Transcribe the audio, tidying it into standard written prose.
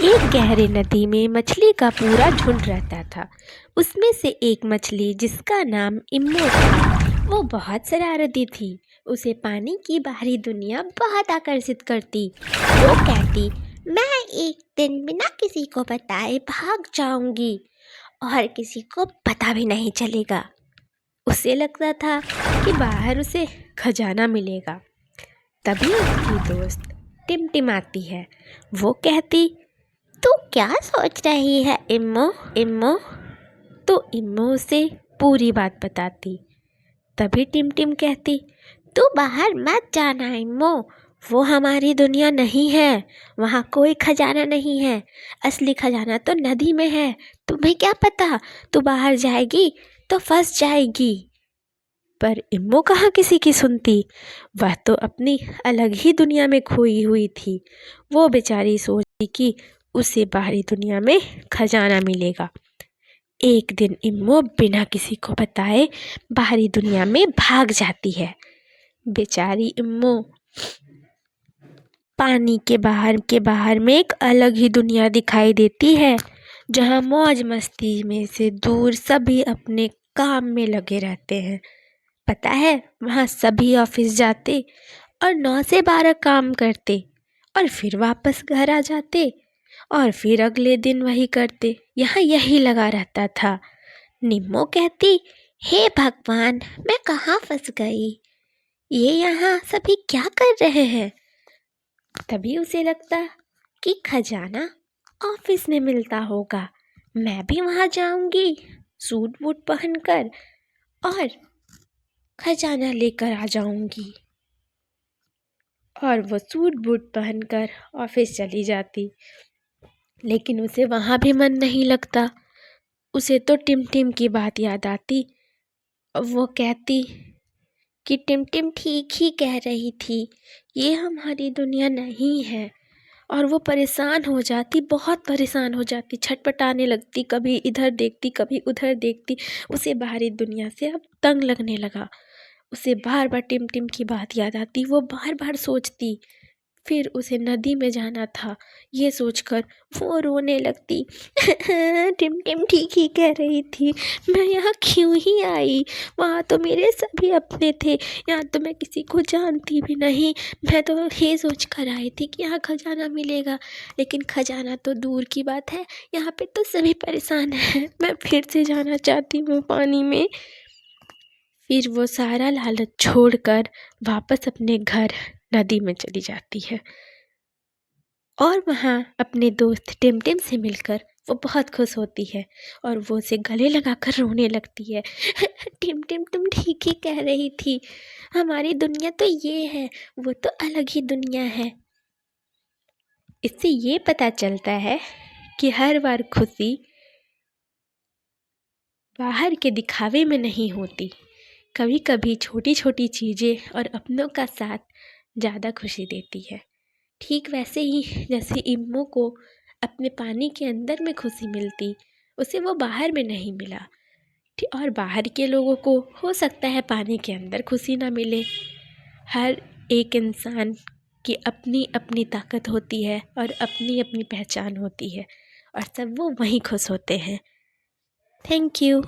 एक गहरे नदी में मछली का पूरा झुंड रहता था। उसमें से एक मछली जिसका नाम इम्मो था, वो बहुत शरारती थी। उसे पानी की बाहरी दुनिया बहुत आकर्षित करती। वो कहती, मैं एक दिन बिना किसी को बताए भाग जाऊंगी और किसी को पता भी नहीं चलेगा। उसे लगता था कि बाहर उसे खजाना मिलेगा। तभी उसकी दोस्त टिमटिम आती है। वो कहती, तू क्या सोच रही है इम्मो इम्मो? तो इम्मो उसे पूरी बात बताती। तभी टिमटिम कहती, तू बाहर मत जाना इम्मो, वो हमारी दुनिया नहीं है, वहाँ कोई खजाना नहीं है। असली खजाना तो नदी में है। तुम्हें क्या पता, तू बाहर जाएगी तो फंस जाएगी। पर इम्मो कहाँ किसी की सुनती। वह तो अपनी अलग ही दुनिया में खोई हुई थी। वो बेचारी सोचती कि उसे बाहरी दुनिया में खजाना मिलेगा। एक दिन इम्मो बिना किसी को बताए बाहरी दुनिया में भाग जाती है। बेचारी इम्मो पानी के बाहर में एक अलग ही दुनिया दिखाई देती है, जहाँ मौज मस्ती में से दूर सभी अपने काम में लगे रहते हैं। पता है, वहाँ सभी ऑफिस जाते और 9 से 12 काम करते और फिर वापस घर आ जाते और फिर अगले दिन वही करते। यहाँ यही लगा रहता था। निम्मो कहती, हे भगवान, मैं कहाँ फंस गई? ये यहाँ सभी क्या कर रहे हैं? तभी उसे लगता कि खजाना ऑफिस में मिलता होगा। मैं भी वहाँ जाऊंगी सूट बूट पहनकर और खजाना लेकर आ जाऊंगी। और वो सूट बूट पहनकर ऑफिस चली जाती। लेकिन उसे वहाँ भी मन नहीं लगता। उसे तो टिमटिम की बात याद आती। वो कहती कि टिमटिम ठीक ही कह रही थी, ये हमारी दुनिया नहीं है। और वो परेशान हो जाती, बहुत परेशान हो जाती, छटपटाने लगती, कभी इधर देखती कभी उधर देखती। उसे बाहरी दुनिया से अब तंग लगने लगा। उसे बार बार टिमटिम की बात याद आती। वो बार बार सोचती। फिर उसे नदी में जाना था, ये सोचकर वो रोने लगती। टिमटिम ठीक ही कह रही थी, मैं यहाँ क्यों ही आई? वहाँ तो मेरे सभी अपने थे, यहाँ तो मैं किसी को जानती भी नहीं। मैं तो ये सोच कर आई थी कि यहाँ खजाना मिलेगा, लेकिन खजाना तो दूर की बात है, यहाँ पे तो सभी परेशान हैं। मैं फिर से जाना चाहती हूँ पानी में। फिर वो सारा लालच छोड़कर वापस अपने घर नदी में चली जाती है और वहाँ अपने दोस्त टिमटिम से मिलकर वो बहुत खुश होती है और वो उसे गले लगाकर रोने लगती है। टिमटिम, तुम ठीक ही कह रही थी, हमारी दुनिया तो ये है, वो तो अलग ही दुनिया है। इससे ये पता चलता है कि हर बार खुशी बाहर के दिखावे में नहीं होती। कभी कभी छोटी छोटी चीज़ें और अपनों का साथ ज़्यादा खुशी देती है। ठीक वैसे ही जैसे इम्मो को अपने पानी के अंदर में खुशी मिलती, उसे वो बाहर में नहीं मिला। और बाहर के लोगों को हो सकता है पानी के अंदर खुशी ना मिले। हर एक इंसान की अपनी अपनी ताकत होती है और अपनी अपनी पहचान होती है और सब वो वहीं खुश होते हैं। Thank you.